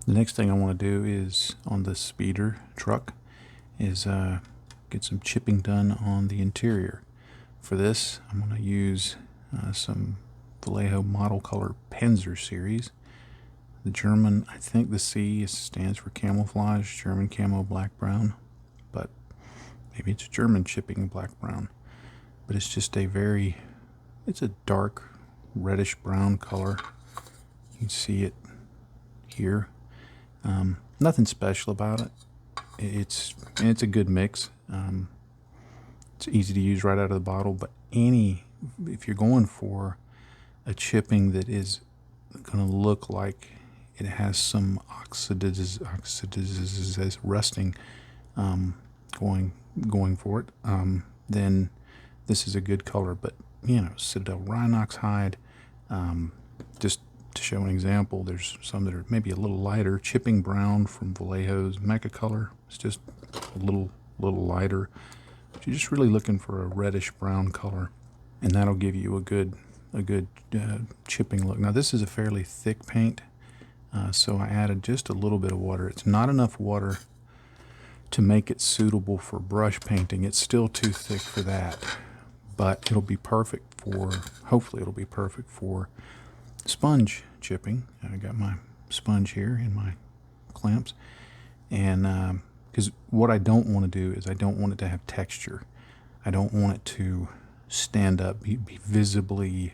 The next thing I want to do is on the speeder truck is get some chipping done on the interior. For this, I'm going to use some Vallejo Model Color Panzer series. The German, I think the C stands for camouflage, German camo black brown, but maybe it's German chipping black brown. But it's just it's a dark reddish brown color. You can see it here. Nothing special about it. It's a good mix. It's easy to use right out of the bottle, but if you're going for a chipping that is going to look like it has some oxidizes rusting going for it, then this is a good color. But Citadel Rhinox hide, just to show an example, there's some that are maybe a little lighter. Chipping brown from Vallejo's Mecha Color. It's just a little lighter. But you're just really looking for a reddish brown color, and that'll give you a good chipping look. Now this is a fairly thick paint, so I added just a little bit of water. It's not enough water to make it suitable for brush painting. It's still too thick for that, but it'll be perfect for, hopefully it'll be perfect for sponge chipping. I got my sponge here in my clamps, and because what I don't want to do is I don't want it to have texture. I don't want it to stand up, be visibly,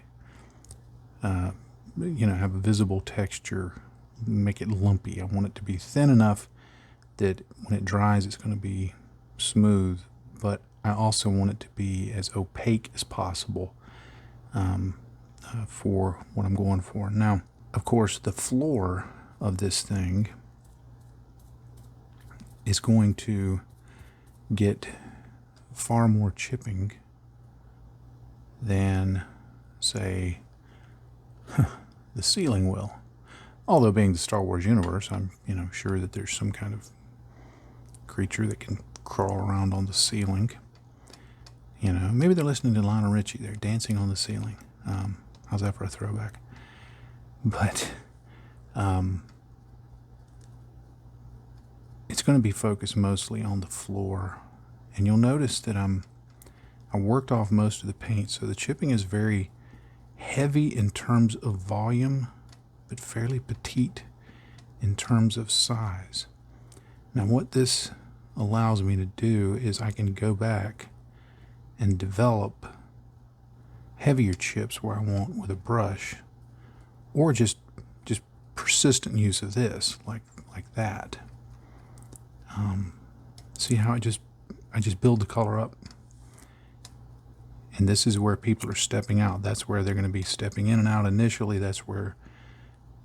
have a visible texture, make it lumpy. I want it to be thin enough that when it dries it's going to be smooth, but I also want it to be as opaque as possible for what I'm going for. Now, of course, the floor of this thing is going to get far more chipping than, say, the ceiling will. Although, being the Star Wars universe, I'm sure that there's some kind of creature that can crawl around on the ceiling. Maybe they're listening to Lionel Richie. They're dancing on the ceiling. How's that for a throwback? But it's going to be focused mostly on the floor, and you'll notice that I worked off most of the paint, so the chipping is very heavy in terms of volume, but fairly petite in terms of size. Now, what this allows me to do is I can go back and develop heavier chips where I want with a brush, or just persistent use of this, like that. See how I just build the color up, and this is where people are stepping out. That's where they're going to be stepping in and out initially. That's where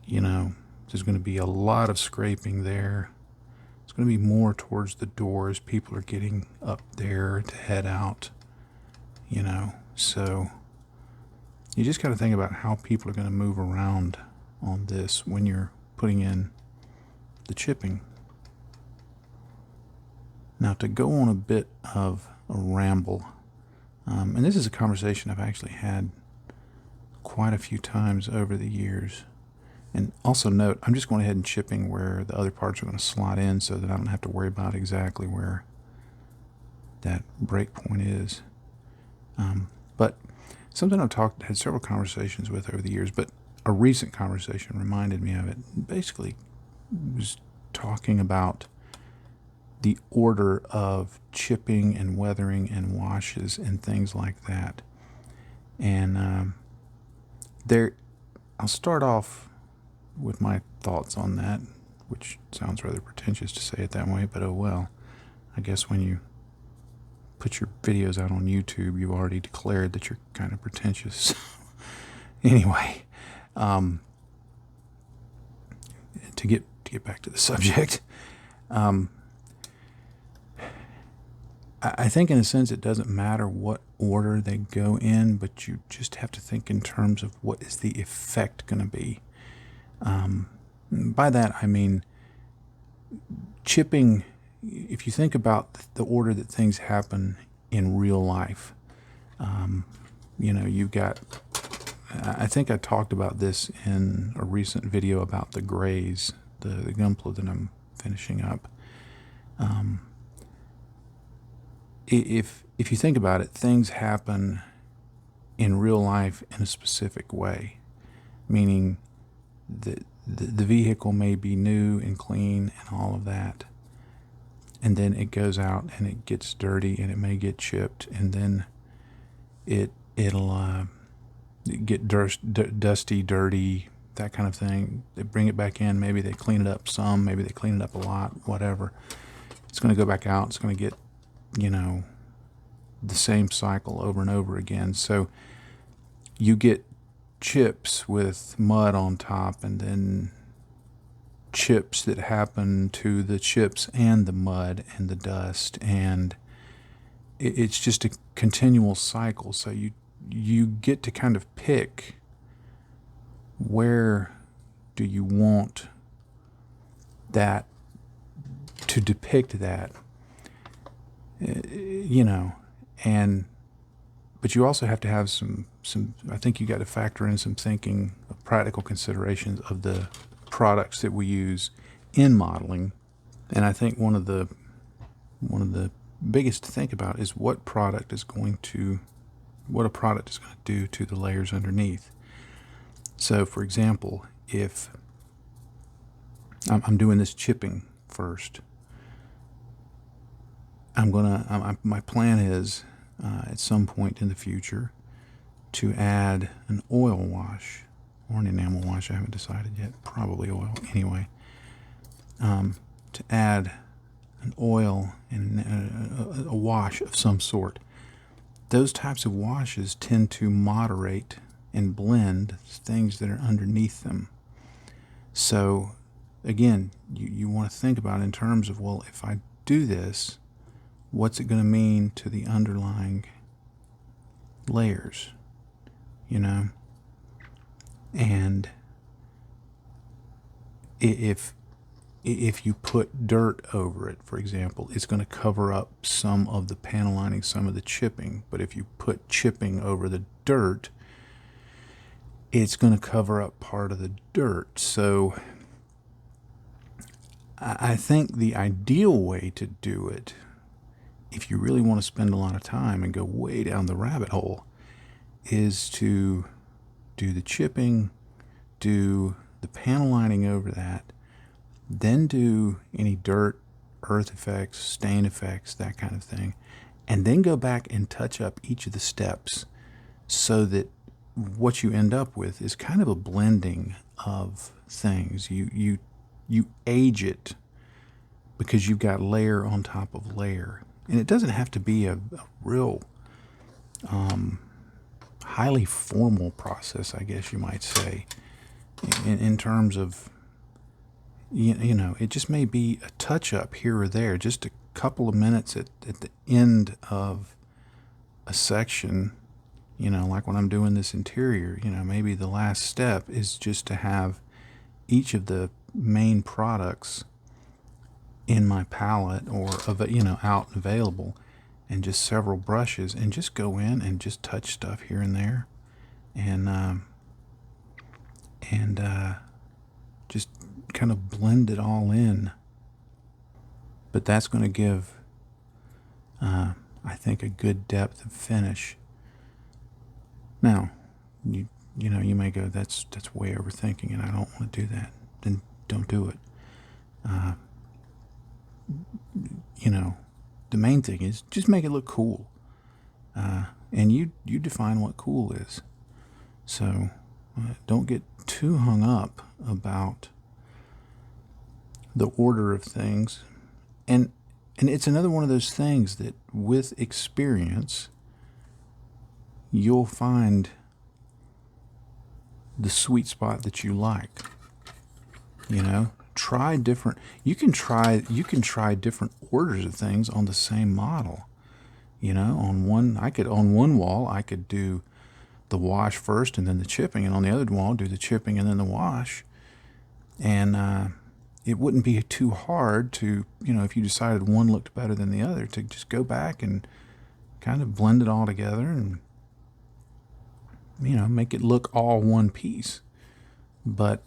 there's going to be a lot of scraping there. It's going to be more towards the doors. People are getting up there to head out, so you just got to think about how people are going to move around on this when you're putting in the chipping. Now, to go on a bit of a ramble, and this is a conversation I've actually had quite a few times over the years. And also note, I'm just going ahead and chipping where the other parts are going to slot in so that I don't have to worry about exactly where that break point is. But something I've had several conversations with over the years, but a recent conversation reminded me of it. Basically, was talking about the order of chipping and weathering and washes and things like that. And I'll start off with my thoughts on that, which sounds rather pretentious to say it that way, but oh well. I guess when you put your videos out on YouTube, you've already declared that you're kind of pretentious. Anyway, to get back to the subject, I think in a sense it doesn't matter what order they go in, but you just have to think in terms of what is the effect going to be. By that I mean chipping. If you think about the order that things happen in real life, you've got, I think I talked about this in a recent video about the grays, the Gunpla that I'm finishing up. If you think about it, things happen in real life in a specific way, meaning the vehicle may be new and clean and all of that, and then it goes out and it gets dirty and it may get chipped, and then it'll get dusty, dirty, that kind of thing. They bring it back in, maybe they clean it up some, maybe they clean it up a lot, whatever. It's going to go back out, it's going to get, the same cycle over and over again. So you get chips with mud on top, and then chips that happen to the chips and the mud and the dust, and it's just a continual cycle. So you get to kind of pick where do you want that to depict that, but you also have to have some I think you got to factor in some thinking of practical considerations of the products that we use in modeling. And I think one of the biggest to think about is what a product is going to do to the layers underneath. So for example, if I'm doing this chipping first, my plan is at some point in the future to add an oil wash or an enamel wash. I haven't decided yet. Probably oil anyway. To add an oil and a wash of some sort. Those types of washes tend to moderate and blend things that are underneath them. So again, you want to think about it in terms of, well, if I do this, what's it going to mean to the underlying layers, And if you put dirt over it, for example, it's going to cover up some of the panel lining, some of the chipping. But if you put chipping over the dirt, it's going to cover up part of the dirt. So I think the ideal way to do it, if you really want to spend a lot of time and go way down the rabbit hole, is to do the chipping, do the panel lining over that, then do any dirt, earth effects, stain effects, that kind of thing, and then go back and touch up each of the steps so that what you end up with is kind of a blending of things. You age it because you've got layer on top of layer. And it doesn't have to be a real highly formal process, I guess you might say, in terms of, it just may be a touch-up here or there, just a couple of minutes at the end of a section, like when I'm doing this interior, maybe the last step is just to have each of the main products in my palette or out and available, and just several brushes, and just go in and just touch stuff here and there, and just kind of blend it all in. But that's going to give I think a good depth of finish. Now you may go, that's way overthinking and I don't want to do that. Then don't do it. The main thing is just make it look cool. And you define what cool is. So don't get too hung up about the order of things. And it's another one of those things that with experience, you'll find the sweet spot that you like. Try different. You can try different orders of things on the same model. On one wall I could do the wash first and then the chipping, and on the other wall do the chipping and then the wash. And it wouldn't be too hard to, if you decided one looked better than the other, to just go back and kind of blend it all together and make it look all one piece. But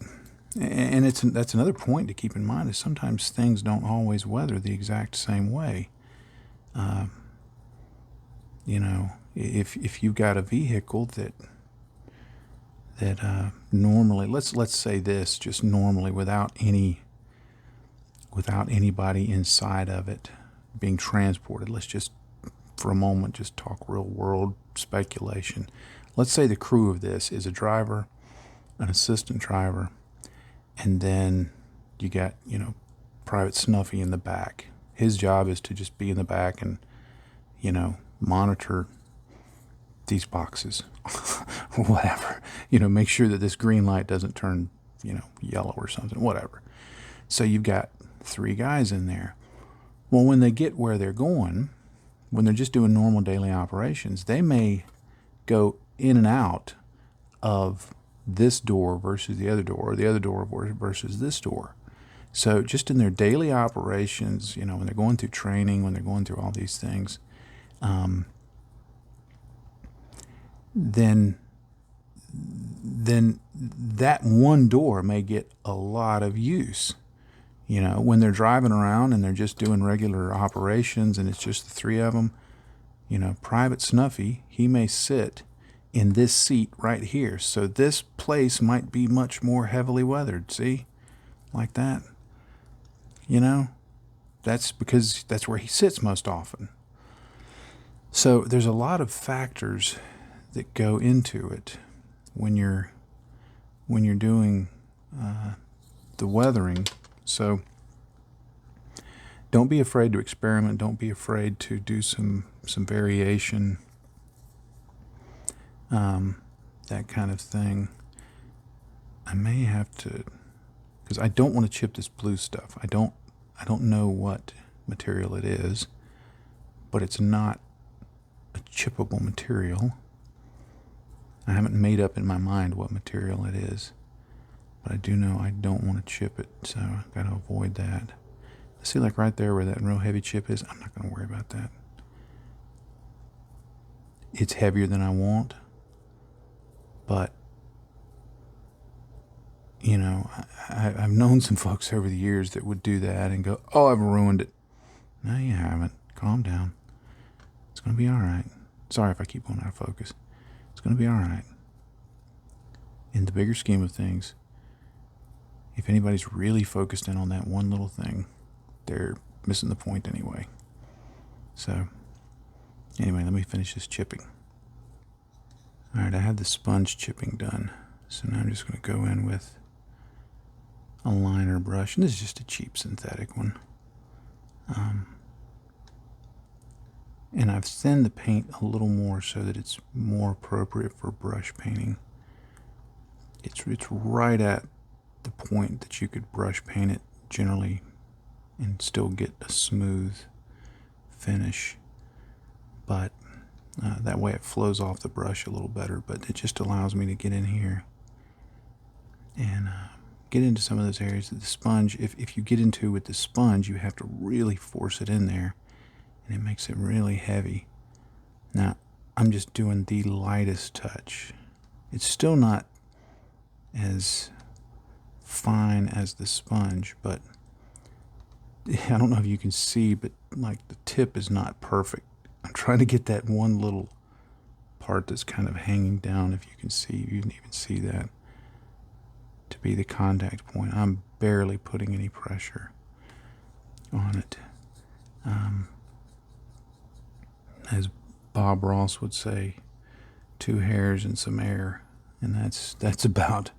And that's another point to keep in mind, is sometimes things don't always weather the exact same way. You know, if you've got a vehicle that normally, let's say this, just normally, without anybody inside of it being transported, let's just for a moment just talk real world speculation. Let's say the crew of this is a driver, an assistant driver, and then you got, Private Snuffy in the back. His job is to just be in the back and, monitor these boxes or whatever. Make sure that this green light doesn't turn, yellow or something, whatever. So you've got 3 guys in there. Well, when they get where they're going, when they're just doing normal daily operations, they may go in and out of this door versus the other door, or the other door versus this door. So just in their daily operations, when they're going through training, when they're going through all these things, then that one door may get a lot of use. When they're driving around and they're just doing regular operations and it's just the 3 of them, Private Snuffy, he may sit in this seat right here. So this place might be much more heavily weathered. See? Like that. That's because that's where he sits most often. So there's a lot of factors that go into it when you're doing the weathering. So don't be afraid to experiment. Don't be afraid to do some variation, that kind of thing. I may have to, because I don't want to chip this blue stuff. I don't know what material it is, but it's not a chippable material. I haven't made up in my mind what material it is, but I do know I don't want to chip it, so I've got to avoid that. See, like right there where that real heavy chip is, I'm not going to worry about that. It's heavier than I want, but I've known some folks over the years that would do that and go, "Oh, I've ruined it." No, you haven't. Calm down. It's going to be all right. Sorry if I keep going out of focus. It's going to be all right. In the bigger scheme of things, if anybody's really focused in on that one little thing, they're missing the point anyway. So, anyway, let me finish this chipping. All right, I had the sponge chipping done. So now I'm just going to go in with a liner brush. And this is just a cheap synthetic one. And I've thinned the paint a little more so that it's more appropriate for brush painting. It's right at the point that you could brush paint it generally and still get a smooth finish. But that way it flows off the brush a little better. But it just allows me to get in here and get into some of those areas that the sponge, if you get into with the sponge, you have to really force it in there, and it makes it really heavy. Now, I'm just doing the lightest touch. It's still not as fine as the sponge, but I don't know if you can see, but like the tip is not perfect. I'm trying to get that one little part that's kind of hanging down, if you can see, you can even see that, to be the contact point. I'm barely putting any pressure on it. As Bob Ross would say, 2 hairs and some air, and that's about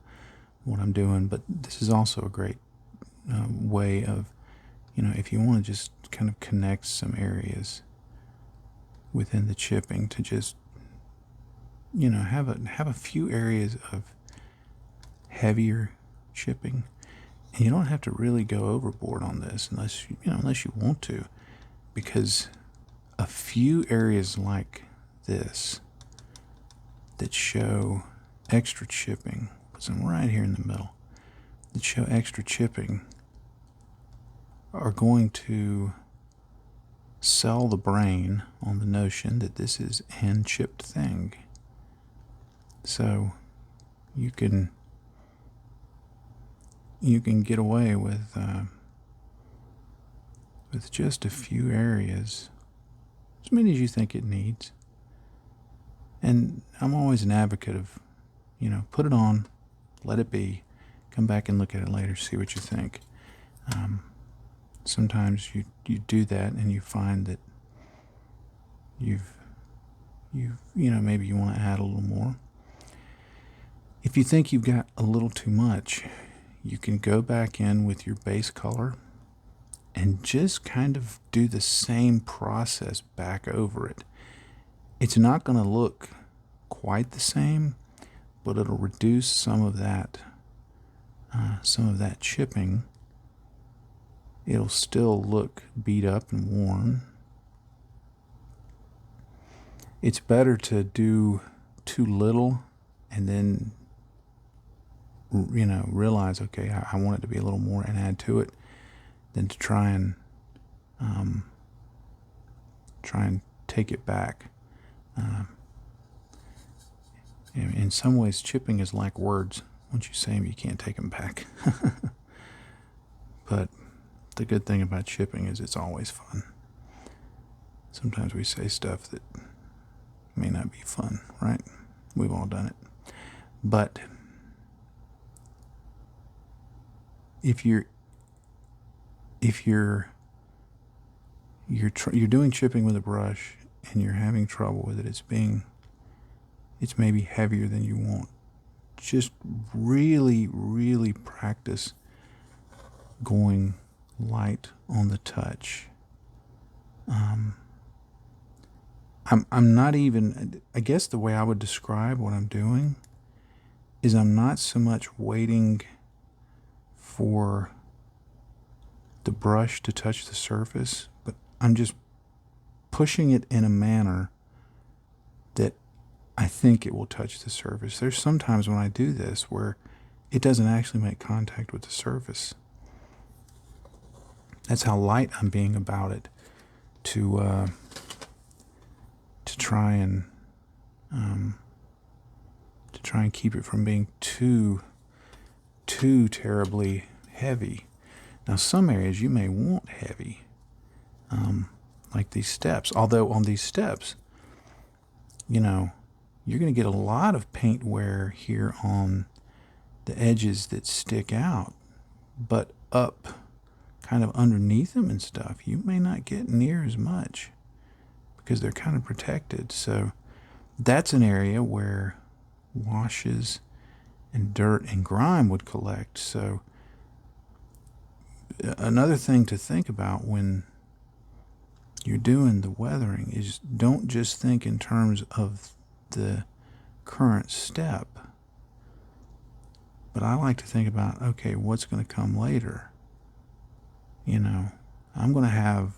what I'm doing. But this is also a great way of, if you want to just kind of connect some areas within the chipping, to just, have a few areas of heavier chipping. And you don't have to really go overboard on this unless you want to, because a few areas like this that show extra chipping, so I'm right here in the middle, that show extra chipping, are going to sell the brain on the notion that this is an hand-chipped thing. So you can you can get away with just a few areas, as many as you think it needs. And I'm always an advocate of, put it on, let it be, come back and look at it later, see what you think. Sometimes you do that and you find that you've maybe you want to add a little more. If you think you've got a little too much, you can go back in with your base color and just kind of do the same process back over it. It's not going to look quite the same, but it'll reduce some of that chipping. It'll still look beat up and worn. It's better to do too little and then realize, okay, I want it to be a little more and add to it, than to try and take it back. In some ways, chipping is like words. Once you say them, you can't take them back. But the good thing about chipping is it's always fun. Sometimes we say stuff that may not be fun, right? We've all done it. But if you're doing chipping with a brush and you're having trouble with it, it's maybe heavier than you want, just really, really practice going light on the touch. I'm not even, I guess the way I would describe what I'm doing is I'm not so much waiting for the brush to touch the surface, but I'm just pushing it in a manner that I think it will touch the surface. There's sometimes when I do this where it doesn't actually make contact with the surface. That's how light I'm being about it, to try and keep it from being too terribly heavy. Now, some areas you may want heavy, like these steps. Although on these steps, you're going to get a lot of paint wear here on the edges that stick out, but up kind of underneath them and stuff, you may not get near as much because they're kind of protected. So that's an area where washes and dirt and grime would collect. So another thing to think about when you're doing the weathering is don't just think in terms of the current step, but I like to think about, okay, what's going to come later? I'm going to have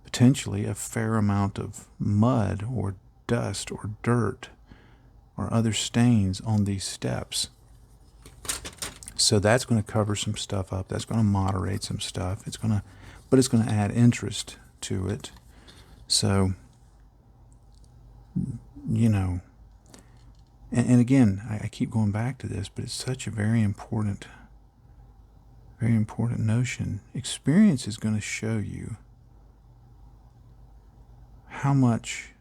potentially a fair amount of mud or dust or dirt or other stains on these steps. So that's going to cover some stuff up. That's going to moderate some stuff. But it's going to add interest to it. So, and again, I keep going back to this, but it's such a very important notion. Experience is going to show you how much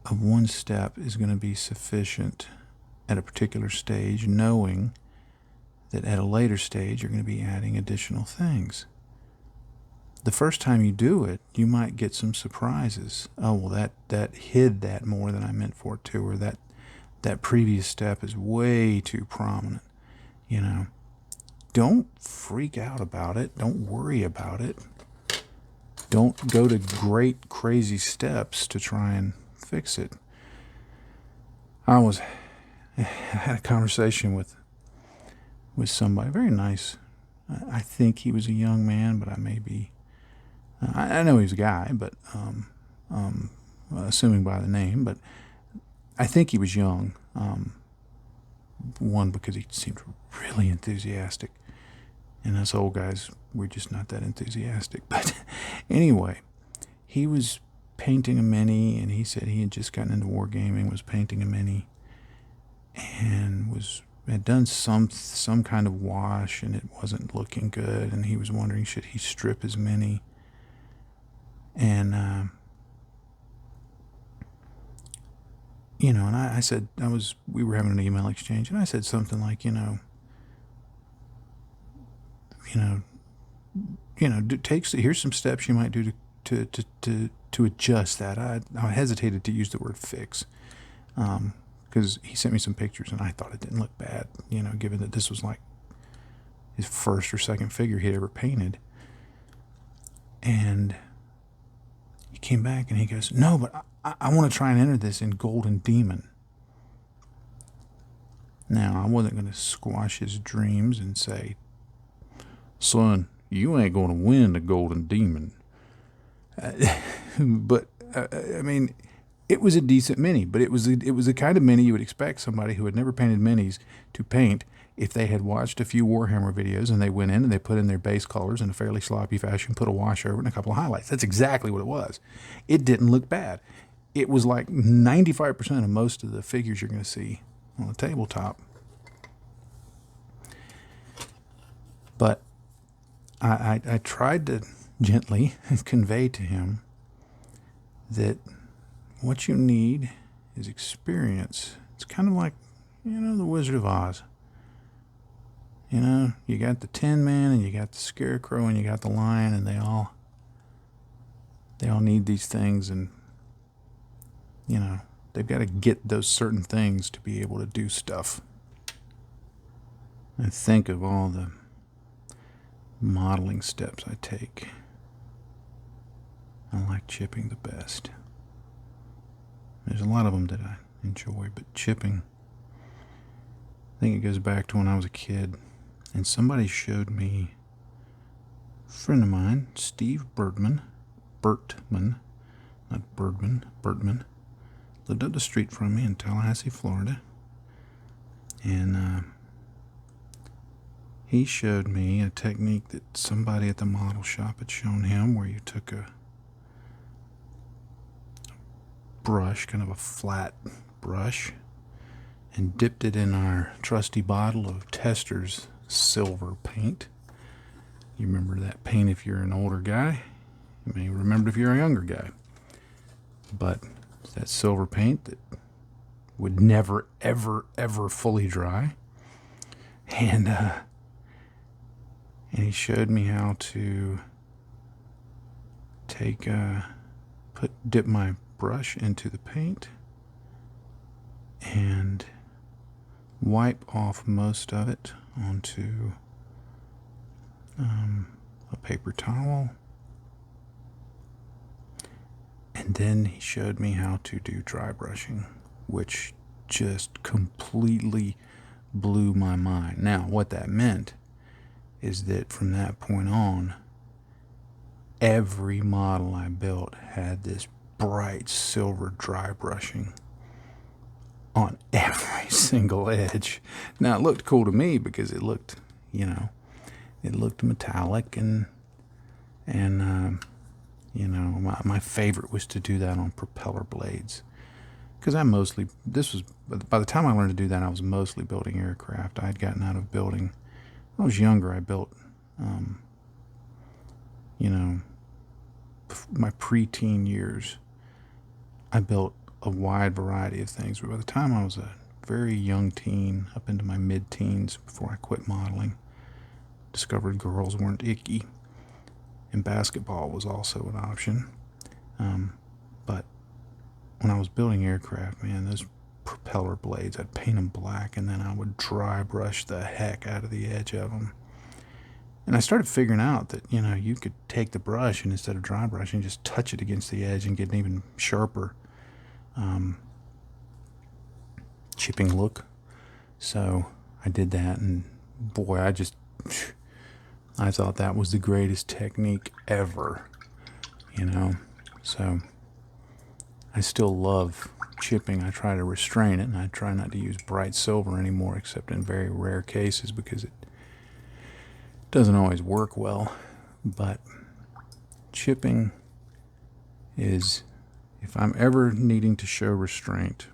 of one step is going to be sufficient at a particular stage, knowing that at a later stage you're going to be adding additional things. The first time you do it, you might get some surprises. Oh, well, that hid that more than I meant for it to, or that previous step is way too prominent. Don't freak out about it. Don't worry about it. Don't go to great, crazy steps to try and fix it. I had a conversation with somebody, very nice. I think he was a young man, but I may be. I know he's a guy, but assuming by the name, but I think he was young. One, because he seemed really enthusiastic, and us old guys, we're just not that enthusiastic. But anyway, he was painting a mini, and he said he had just gotten into wargaming, was painting a mini, and was had done some kind of wash, and it wasn't looking good, and he was wondering, should he strip his Mini? And you know, and I said, we were having an email exchange, and I said something like, you know, here's some steps you might do to adjust that. I hesitated to use the word fix, because he sent me some pictures, and I thought it didn't look bad, given that this was like his first or second figure he'd ever painted. And he came back and he goes, no, but I want to try and enter this in Golden Demon. Now, I wasn't going to squash his dreams and say, son, you ain't going to win the Golden Demon. But, I mean, it was a decent Mini, but it was the kind of Mini you would expect somebody who had never painted Minis to paint if they had watched a few Warhammer videos and they went in and they put in their base colors in a fairly sloppy fashion, put a wash over it and a couple of highlights. That's exactly what it was. It didn't look bad. It was like 95% of most of the figures you're going to see on the tabletop. But I tried to gently convey to him that what you need is experience. It's kind of like, the Wizard of Oz. You got the Tin Man and you got the Scarecrow and you got the Lion, and they all need these things, and they've got to get those certain things to be able to do stuff. I think of all the modeling steps I take. I like chipping the best. There's a lot of them that I enjoy, but chipping, I think it goes back to when I was a kid, and somebody showed me, a friend of mine, Steve Bertman, lived up the street from me in Tallahassee, Florida, and he showed me a technique that somebody at the model shop had shown him, where you took a brush, kind of a flat brush, and dipped it in our trusty bottle of Tester's silver paint. You remember that paint if you're an older guy. You may remember if you're a younger guy. But that silver paint that would never, ever, ever fully dry. And he showed me how to dip my brush into the paint and wipe off most of it onto a paper towel. And then he showed me how to do dry brushing, which just completely blew my mind. Now, what that meant is that from that point on, every model I built had this bright silver dry brushing on every single edge. Now, it looked cool to me because it looked, it looked metallic, and my favorite was to do that on propeller blades, because by the time I learned to do that, I was mostly building aircraft. I had gotten out of building. When I was younger, I built, my preteen years, I built a wide variety of things. But by the time I was a very young teen, up into my mid-teens, before I quit modeling, discovered girls weren't icky, and basketball was also an option. But when I was building aircraft, man, those propeller blades, I'd paint them black, and then I would dry brush the heck out of the edge of them. And I started figuring out that, you could take the brush and instead of dry brushing, just touch it against the edge and get an even sharper chipping look. So I did that, and boy, I thought that was the greatest technique ever, So I still love chipping. I try to restrain it, and I try not to use bright silver anymore, except in very rare cases, because it doesn't always work well. But chipping is, if I'm ever needing to show restraint,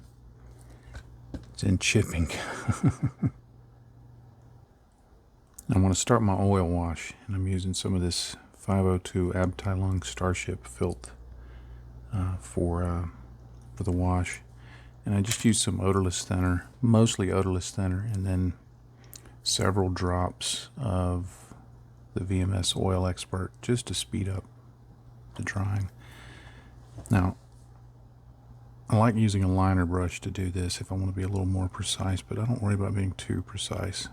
it's in chipping. I want to start my oil wash, and I'm using some of this 502 Abteilung Starship filth for the wash. And I just use some odorless thinner, mostly odorless thinner, and then several drops of the VMS Oil Expert just to speed up the drying. Now, I like using a liner brush to do this if I want to be a little more precise, but I don't worry about being too precise.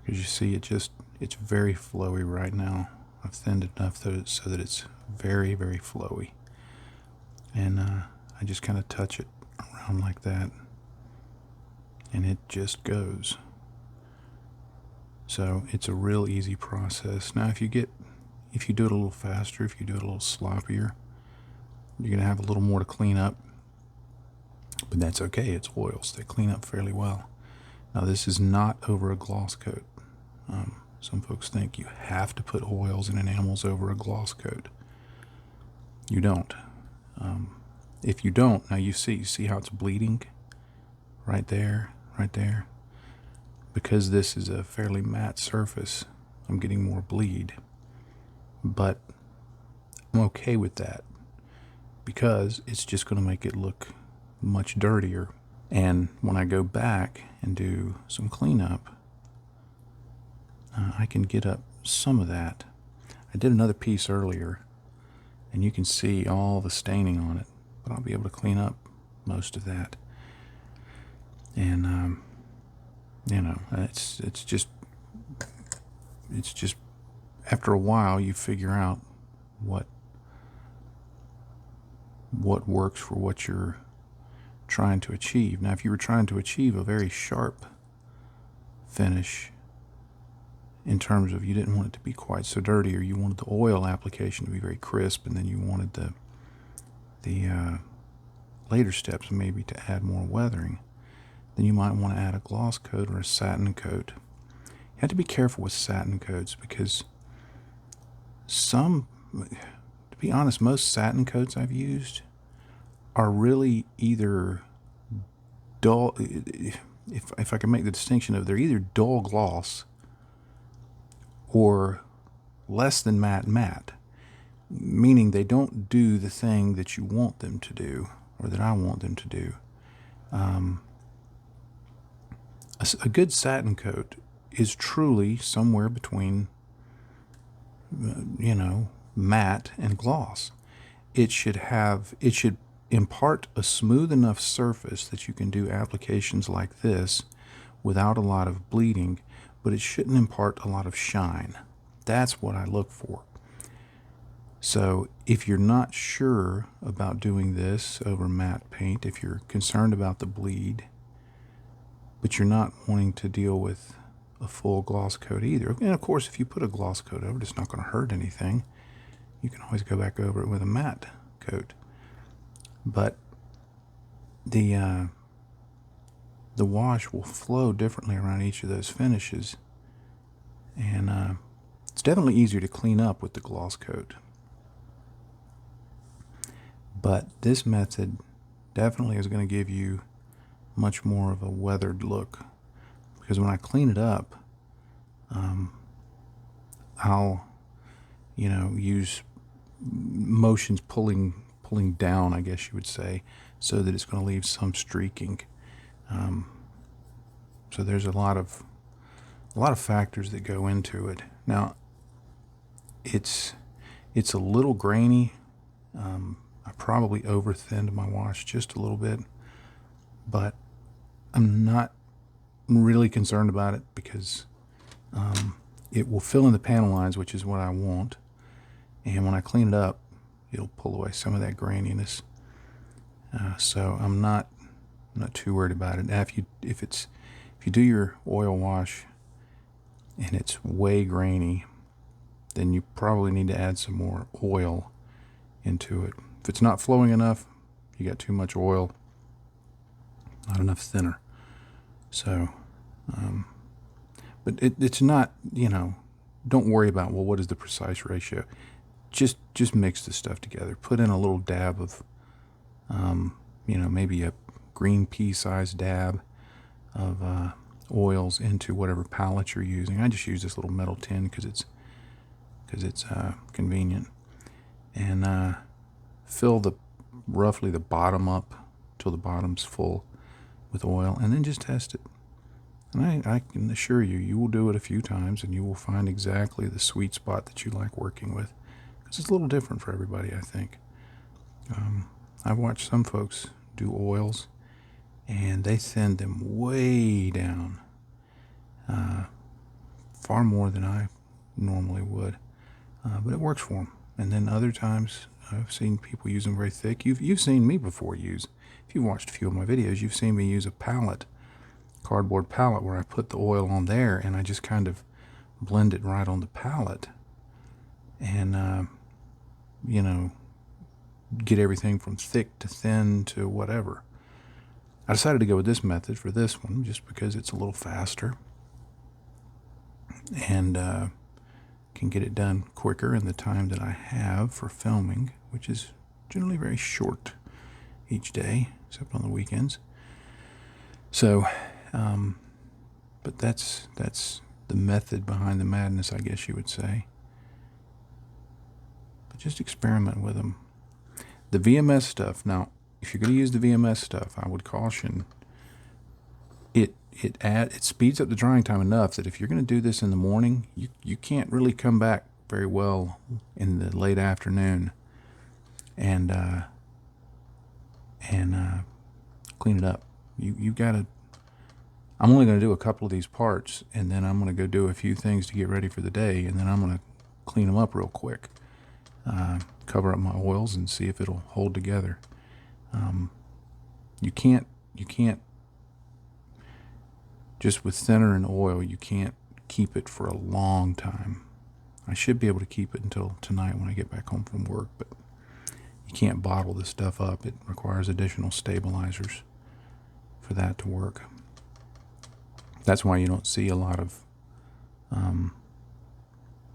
Because you see, it's very flowy right now. I've thinned it enough so that it's very, very flowy. And I just kind of touch it around like that, and it just goes. So it's a real easy process. Now, if you do it a little faster, if you do it a little sloppier, you're going to have a little more to clean up. But that's okay. It's oils. They clean up fairly well. Now, this is not over a gloss coat. Some folks think you have to put oils and enamels over a gloss coat. You don't. If you don't, now you see how it's bleeding? Right there, right there. Because this is a fairly matte surface, I'm getting more bleed. But I'm okay with that, because it's just going to make it look much dirtier. And when I go back and do some cleanup, I can get up some of that. I did another piece earlier, and you can see all the staining on it, but I'll be able to clean up most of that. And it's just after a while you figure out what works for what you're trying to achieve. Now, if you were trying to achieve a very sharp finish, in terms of you didn't want it to be quite so dirty, or you wanted the oil application to be very crisp, and then you wanted the later steps maybe to add more weathering, then you might want to add a gloss coat or a satin coat. You have to be careful with satin coats, because to be honest, most satin coats I've used are really either dull, if I can make the distinction of, they're either dull gloss or less than matte, meaning they don't do the thing that you want them to do, or that I want them to do. A good satin coat is truly somewhere between, matte and gloss. It should impart a smooth enough surface that you can do applications like this without a lot of bleeding, but it shouldn't impart a lot of shine. That's what I look for. So if you're not sure about doing this over matte paint, if you're concerned about the bleed, but you're not wanting to deal with a full gloss coat either, and of course if you put a gloss coat over it, it's not going to hurt anything. You can always go back over it with a matte coat. But the wash will flow differently around each of those finishes, and it's definitely easier to clean up with the gloss coat. But this method definitely is going to give you much more of a weathered look, because when I clean it up, I'll use motions pulling down, I guess you would say, so that it's going to leave some streaking. So there's a lot of factors that go into it. Now, it's a little grainy. I probably over thinned my wash just a little bit, but I'm not really concerned about it, because it will fill in the panel lines, which is what I want. And when I clean it up, it'll pull away some of that graininess. So I'm not too worried about it. Now, if you do your oil wash and it's way grainy, then you probably need to add some more oil into it. If it's not flowing enough, you got too much oil, not enough thinner. So, but it's not, don't worry about, well, what is the precise ratio? Just mix the stuff together. Put in a little dab of, maybe a green pea-sized dab of oils into whatever palette you're using. I just use this little metal tin because it's convenient, and fill roughly the bottom up till the bottom's full with oil, and then just test it. And I can assure you, you will do it a few times and you will find exactly the sweet spot that you like working with. Because it's a little different for everybody, I think. I've watched some folks do oils and they thin them way down, far more than I normally would. But it works for them. And then other times I've seen people use them very thick. You've seen me before use. If you've watched a few of my videos, you've seen me use a palette, cardboard palette, where I put the oil on there and I just kind of blend it right on the palette, and you know, get everything from thick to thin to whatever. I decided to go with this method for this one just because it's a little faster and can get it done quicker in the time that I have for filming, which is generally very short each day, except on the weekends. So, but that's the method behind the madness, I guess you would say. But just experiment with them. The VMS stuff, now, if you're going to use the VMS stuff, I would caution it speeds up the drying time enough that if you're going to do this in the morning, you can't really come back very well in the late afternoon and clean it up. You got to. I'm only going to do a couple of these parts, and then I'm going to go do a few things to get ready for the day, and then I'm going to clean them up real quick, cover up my oils, and see if it'll hold together. You can't just with thinner and oil, you can't keep it for a long time. I should be able to keep it until tonight when I get back home from work, but you can't bottle this stuff up. It requires additional stabilizers for that to work. That's why you don't see a lot of,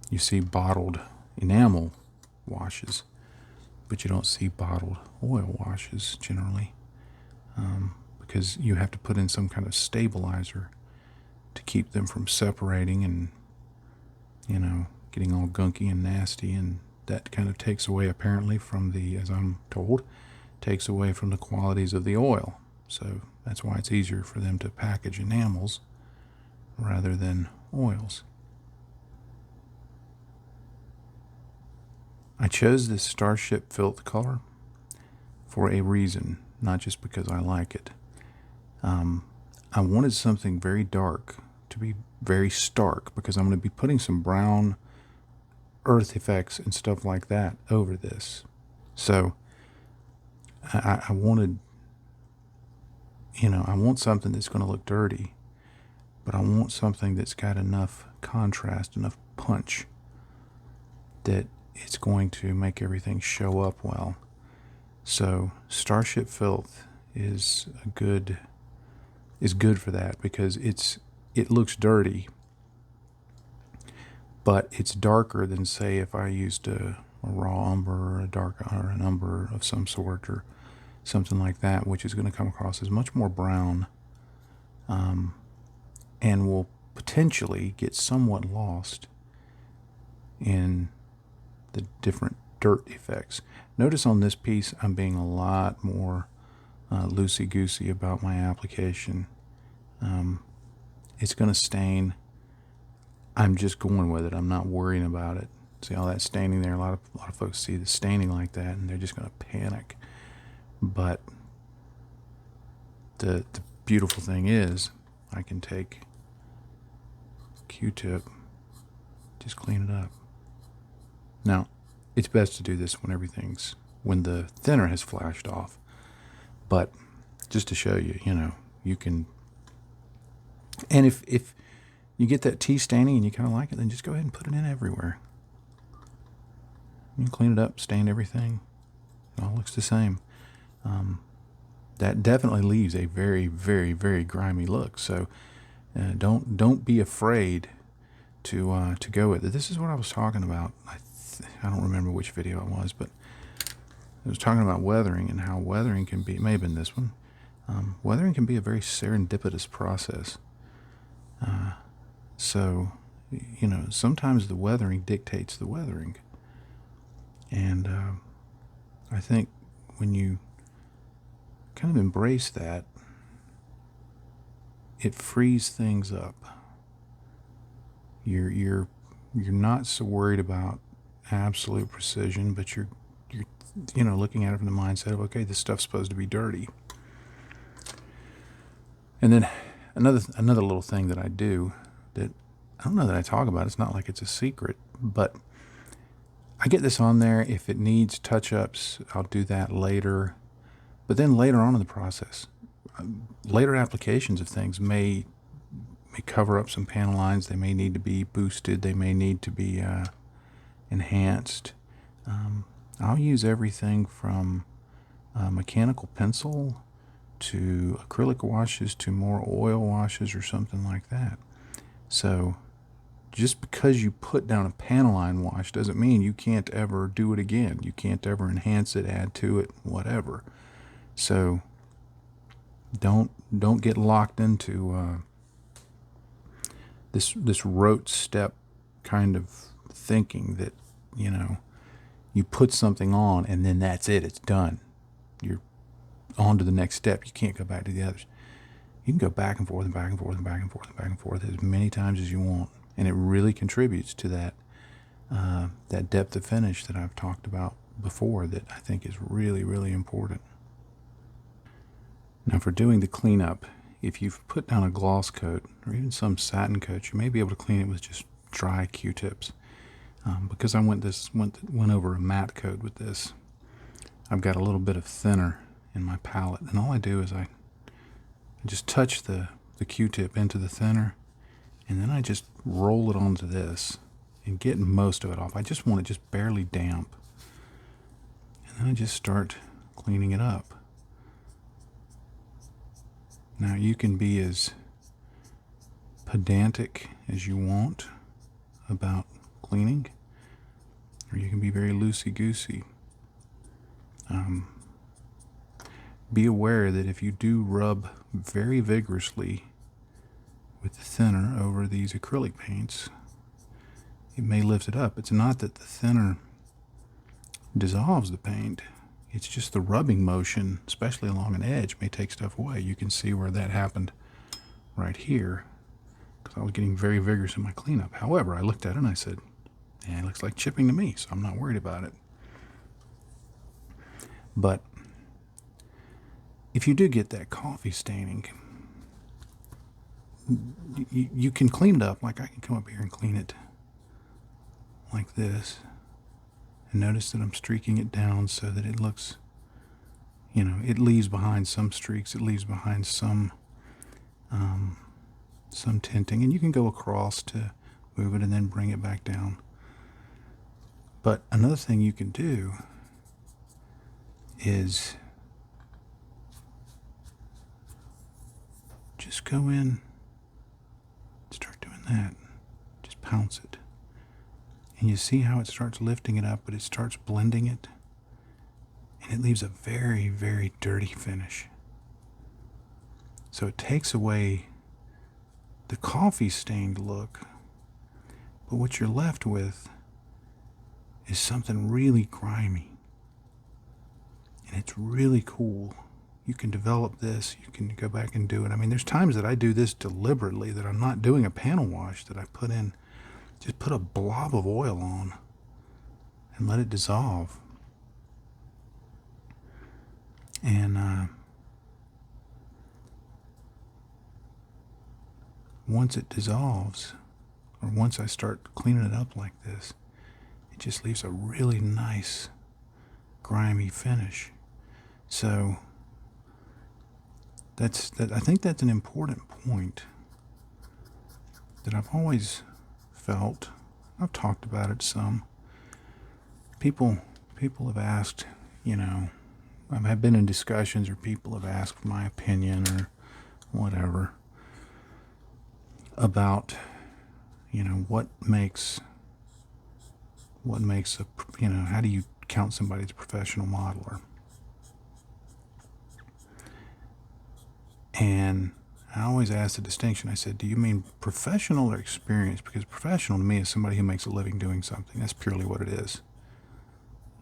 you see bottled enamel washes, but you don't see bottled oil washes generally, because you have to put in some kind of stabilizer to keep them from separating and, you know, getting all gunky and nasty, and that kind of takes away, apparently, from the, as I'm told, takes away from the qualities of the oil. So that's why it's easier for them to package enamels rather than oils. I chose this Starship Filth color for a reason, not just because I like it. I wanted something very dark to be very stark, because I'm going to be putting some brown earth effects and stuff like that over this. So I wanted, you know, I want something that's going to look dirty, but I want something that's got enough contrast, enough punch, that it's going to make everything show up well. So Starship Filth is good for that, because it looks dirty, but it's darker than, say, if I used a raw umber or an umber of some sort or something like that, which is going to come across as much more brown, and will potentially get somewhat lost in the different dirt effects. Notice on this piece I'm being a lot more loosey-goosey about my application. It's going to stain. I'm just going with it. I'm not worrying about it. See all that staining there? A lot of folks see the staining like that and they're just going to panic. But the beautiful thing is, I can take Q-tip, just clean it up. Now, it's best to do this when the thinner has flashed off. But just to show you, you know, you can. And if you get that tea staining and you kind of like it, then just go ahead and put it in everywhere. You can clean it up, stain everything. It all looks the same. That definitely leaves a very, very, very grimy look. So don't be afraid to go with it. This is what I was talking about. I don't remember which video it was, but I was talking about weathering and how weathering can be, it may have been this one. Weathering can be a very serendipitous process. So, sometimes the weathering dictates the weathering. And I think when you kind of embrace that, it frees things up. You're not so worried about absolute precision, but you're looking at it from the mindset of, okay, this stuff's supposed to be dirty. And then another little thing that I do that I don't know that I talk about. It's not like it's a secret, but I get this on there. If it needs touch-ups, I'll do that later. But then later on in the process, later applications of things may cover up some panel lines. They may need to be boosted. They may need to be enhanced. I'll use everything from mechanical pencil to acrylic washes to more oil washes or something like that. So just because you put down a panel line wash doesn't mean you can't ever do it again. You can't ever enhance it, add to it, whatever. So don't get locked into this rote step kind of thinking that you put something on and then that's it. It's done. You're on to the next step. You can't go back to the others. You can go back and forth and back and forth and back and forth and back and forth as many times as you want, and it really contributes to that depth of finish that I've talked about before that I think is really, really important. Now, for doing the cleanup, if you've put down a gloss coat or even some satin coat, you may be able to clean it with just dry Q-tips. Because I went over a matte coat with this, I've got a little bit of thinner in my palette, and all I do is I just touch the Q-tip into the thinner, and then I just roll it onto this and get most of it off. I just want it just barely damp, and then I just start cleaning it up. Now you can be as pedantic as you want about cleaning, or you can be very loosey-goosey. Be aware that if you do rub very vigorously with the thinner over these acrylic paints, it may lift it up. It's not that the thinner dissolves the paint. It's just the rubbing motion, especially along an edge, may take stuff away. You can see where that happened right here, because I was getting very vigorous in my cleanup. However, I looked at it and I said, it looks like chipping to me, so I'm not worried about it. But if you do get that coffee staining, you can clean it up. Like I can come up here and clean it like this. And notice that I'm streaking it down so that it looks, it leaves behind some streaks. It leaves behind some tinting. And you can go across to move it and then bring it back down. But another thing you can do is just go in, start doing that, just pounce it. And you see how it starts lifting it up, but it starts blending it, and it leaves a very, very dirty finish. So it takes away the coffee stained look, but what you're left with is something really grimy. And it's really cool. You can develop this. You can go back and do it. I mean, there's times that I do this deliberately, that I'm not doing a panel wash, that I just put a blob of oil on and let it dissolve. And once it dissolves, or once I start cleaning it up like this, it just leaves a really nice, grimy finish. So I think that's an important point that I've always felt. I've talked about it some. People have asked, I've been in discussions, or people have asked for my opinion or whatever about, what makes how do you count somebody as a professional modeler? And I always ask the distinction. I said, do you mean professional or experienced? Because professional to me is somebody who makes a living doing something. That's purely what it is.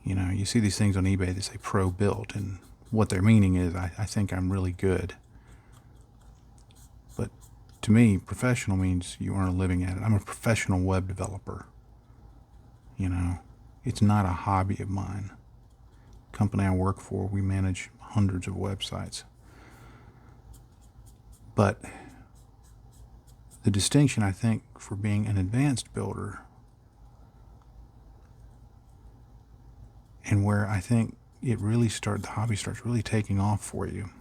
You know, you see these things on eBay that say pro built, and what they're meaning is I think I'm really good. But to me, professional means you earn a living at it. I'm a professional web developer. You know, it's not a hobby of mine. The company I work for, we manage hundreds of websites. But the distinction, I think, for being an advanced builder, and where I think the hobby starts really taking off for you,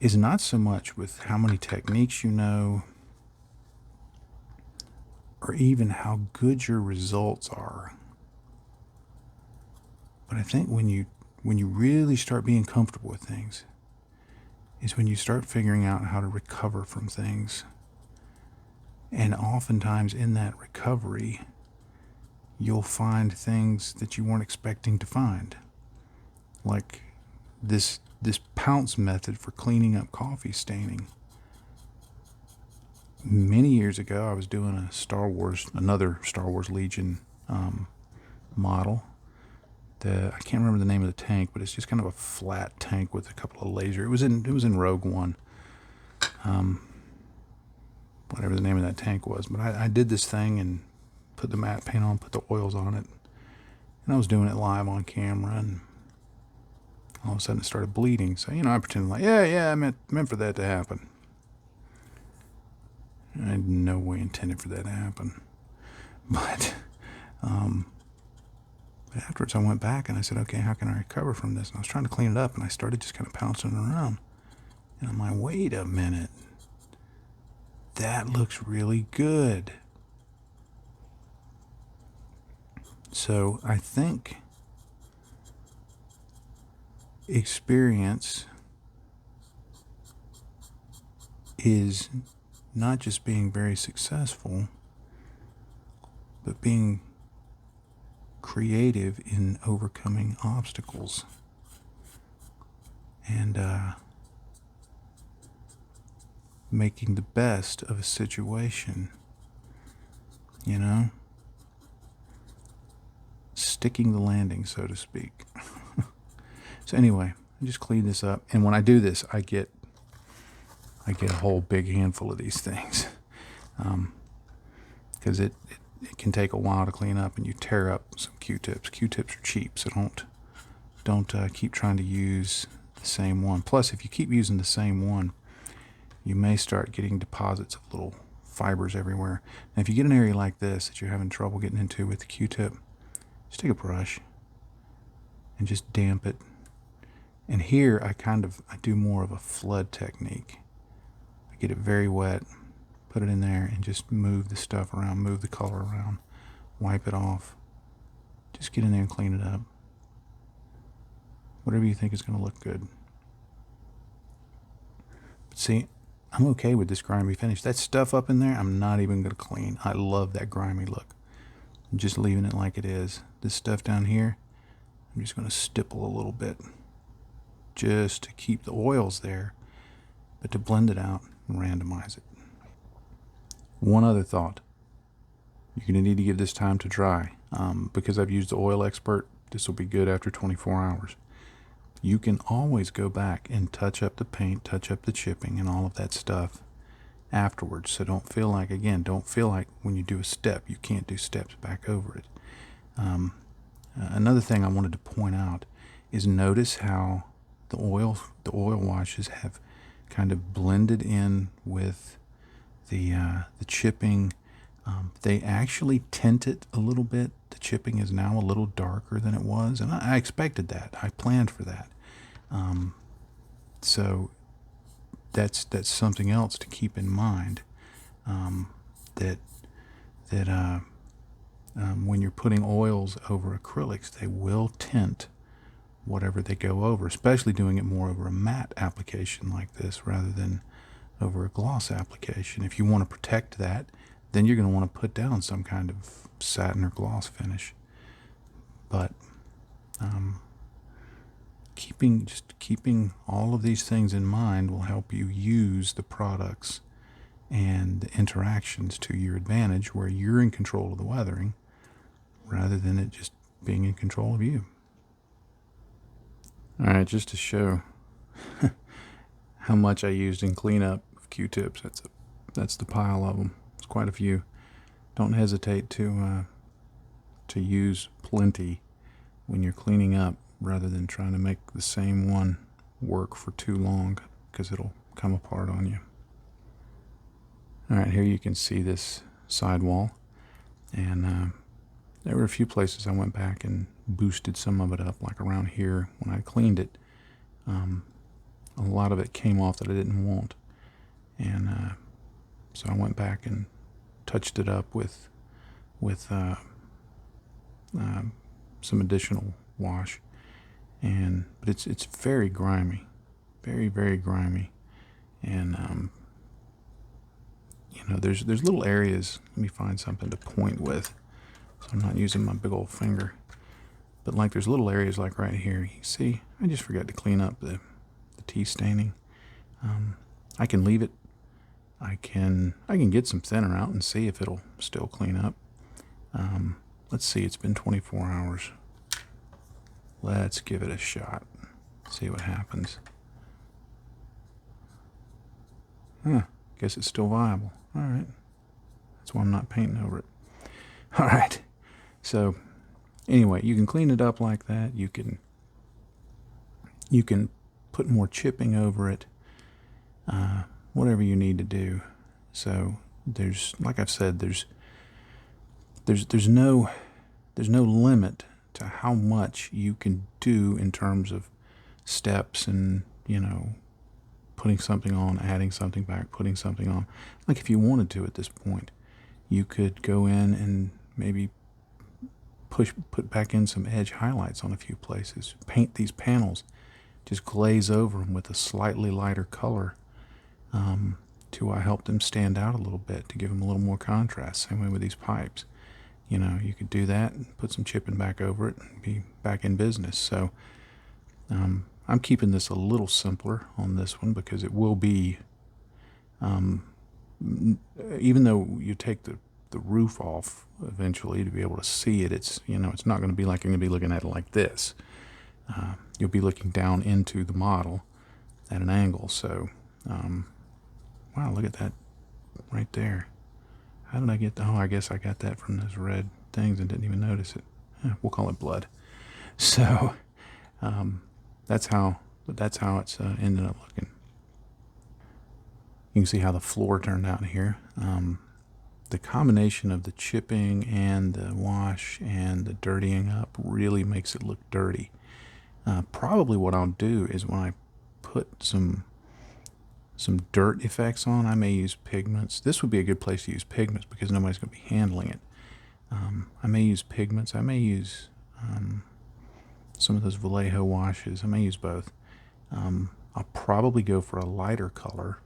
is not so much with how many techniques you know, or even how good your results are. But I think when you really start being comfortable with things is when you start figuring out how to recover from things. And oftentimes in that recovery, you'll find things that you weren't expecting to find. Like this pounce method for cleaning up coffee staining. Many years ago, I was doing another Star Wars Legion model. I can't remember the name of the tank, but it's just kind of a flat tank with a couple of laser. It was in Rogue One, whatever the name of that tank was. But I did this thing and put the matte paint on, put the oils on it, and I was doing it live on camera, and all of a sudden it started bleeding. So I pretended like, yeah, I meant for that to happen. I had no way intended for that to happen, but afterwards I went back and I said, okay, how can I recover from this? And I was trying to clean it up, and I started just kind of pouncing around. And I'm like, wait a minute. That looks really good. So I think experience is not just being very successful, but being creative in overcoming obstacles, and making the best of a situation, sticking the landing, so to speak. So anyway, I just clean this up, and when I do this, I get a whole big handful of these things, because it can take a while to clean up, and you tear up some Q-tips. Q-tips are cheap, so don't keep trying to use the same one. Plus, if you keep using the same one, you may start getting deposits of little fibers everywhere. Now, if you get an area like this that you're having trouble getting into with the Q-tip, just take a brush and just damp it. And here I do more of a flood technique. I get it very wet, put it in there, and just move the stuff around, move the color around, wipe it off. Just get in there and clean it up. Whatever you think is going to look good. But see, I'm okay with this grimy finish. That stuff up in there, I'm not even going to clean. I love that grimy look. I'm just leaving it like it is. This stuff down here, I'm just going to stipple a little bit just to keep the oils there, but to blend it out and randomize it. One other thought. You're going to need to give this time to dry. Because I've used the Oil Expert, this will be good after 24 hours. You can always go back and touch up the paint, touch up the chipping, and all of that stuff afterwards. So don't feel like when you do a step, you can't do steps back over it. Another thing I wanted to point out is notice how the oil washes have kind of blended in with the chipping. They actually tint it a little bit. The chipping is now a little darker than it was, and I expected that. I planned for that. So that's something else to keep in mind. That when you're putting oils over acrylics, they will tint whatever they go over, especially doing it more over a matte application like this rather than over a gloss application. If you want to protect that, then you're going to want to put down some kind of satin or gloss finish. But keeping all of these things in mind will help you use the products and the interactions to your advantage, where you're in control of the weathering rather than it just being in control of you. All right, just to show how much I used in cleanup of Q-tips, that's the pile of them. It's quite a few. Don't hesitate to use plenty when you're cleaning up, rather than trying to make the same one work for too long, because it'll come apart on you. All right, here you can see this sidewall, and there were a few places I went back and boosted some of it up, like around here when I cleaned it. A lot of it came off that I didn't want, and so I went back and touched it up with some additional wash, but it's very grimy, very grimy, and there's little areas. Let me find something to point with, so I'm not using my big old finger. But like there's little areas like right here. You see, I just forgot to clean up the tea staining. I can leave it. I can get some thinner out and see if it'll still clean up. Let's see, it's been 24 hours. Let's give it a shot. See what happens. Guess it's still viable. All right. That's why I'm not painting over it. All right. So anyway, you can clean it up like that. You can put more chipping over it. Whatever you need to do. So there's, like I've said, there's no limit to how much you can do in terms of steps and, putting something on, adding something back, putting something on. Like if you wanted to at this point, you could go in and maybe put back in some edge highlights on a few places. Paint these panels, just glaze over them with a slightly lighter color to help them stand out a little bit, to give them a little more contrast. Same way with these pipes. You could do that and put some chipping back over it and be back in business. So I'm keeping this a little simpler on this one, because it will be, even though you take the roof off eventually to be able to see it, it's not going to be like you're going to be looking at it like this. You'll be looking down into the model at an angle. So wow, look at that right there. How did I get I guess I got that from those red things and didn't even notice it. We'll call it blood. So that's how it's ended up looking. You can see how the floor turned out here. The combination of the chipping and the wash and the dirtying up really makes it look dirty. Probably what I'll do is, when I put some dirt effects on, I may use pigments. This would be a good place to use pigments because nobody's going to be handling it. I may use pigments. I may use some of those Vallejo washes. I may use both. I'll probably go for a lighter color,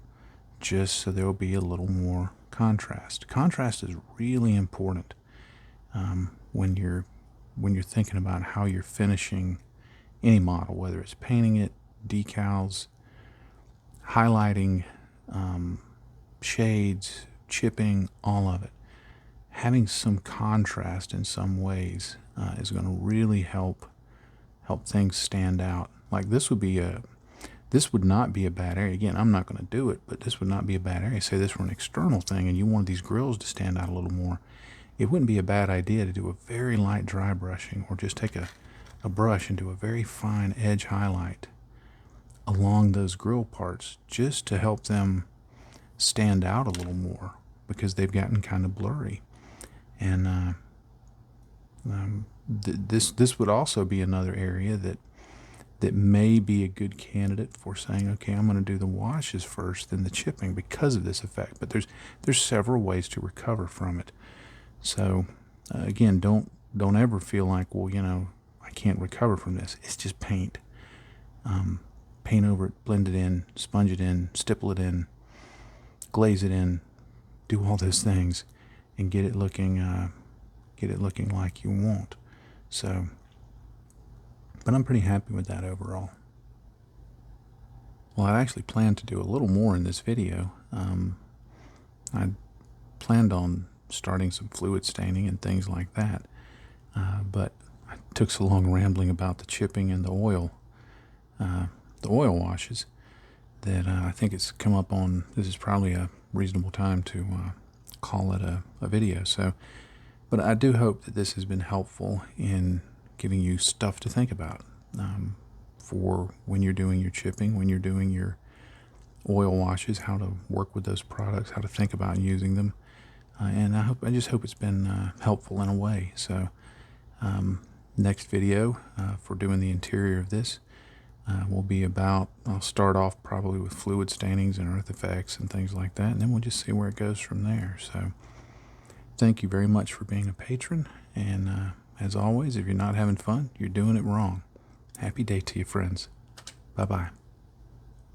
just so there will be a little more contrast. Contrast is really important when you're thinking about how you're finishing any model, whether it's painting it, decals, highlighting, shades, chipping, all of it. Having some contrast in some ways is going to really help things stand out. Like this would not be a bad area. Again, I'm not going to do it, but this would not be a bad area. Say this were an external thing and you wanted these grills to stand out a little more. It wouldn't be a bad idea to do a very light dry brushing, or just take a brush and do a very fine edge highlight along those grill parts, just to help them stand out a little more, because they've gotten kind of blurry. And this would also be another area that may be a good candidate for saying, okay, I'm going to do the washes first, then the chipping, because of this effect. But there's several ways to recover from it. So again, don't ever feel like, well, I can't recover from this. It's just paint. Paint over it, blend it in, sponge it in, stipple it in, glaze it in, do all those things, and get it looking like you want. So But I'm pretty happy with that overall. Well, I actually planned to do a little more in this video. I planned on starting some fluid staining and things like that, but I took so long rambling about the chipping and the oil washes, that I think it's come up on, this is probably a reasonable time to call it a video. So, but I do hope that this has been helpful in giving you stuff to think about for when you're doing your chipping, when you're doing your oil washes, how to work with those products, how to think about using them. And I just hope it's been helpful in a way. So next video for doing the interior of this will be about, I'll start off probably with fluid stainings and earth effects and things like that, and then we'll just see where it goes from there. So thank you very much for being a patron, and as always, if you're not having fun, you're doing it wrong. Happy day to you, friends. Bye-bye.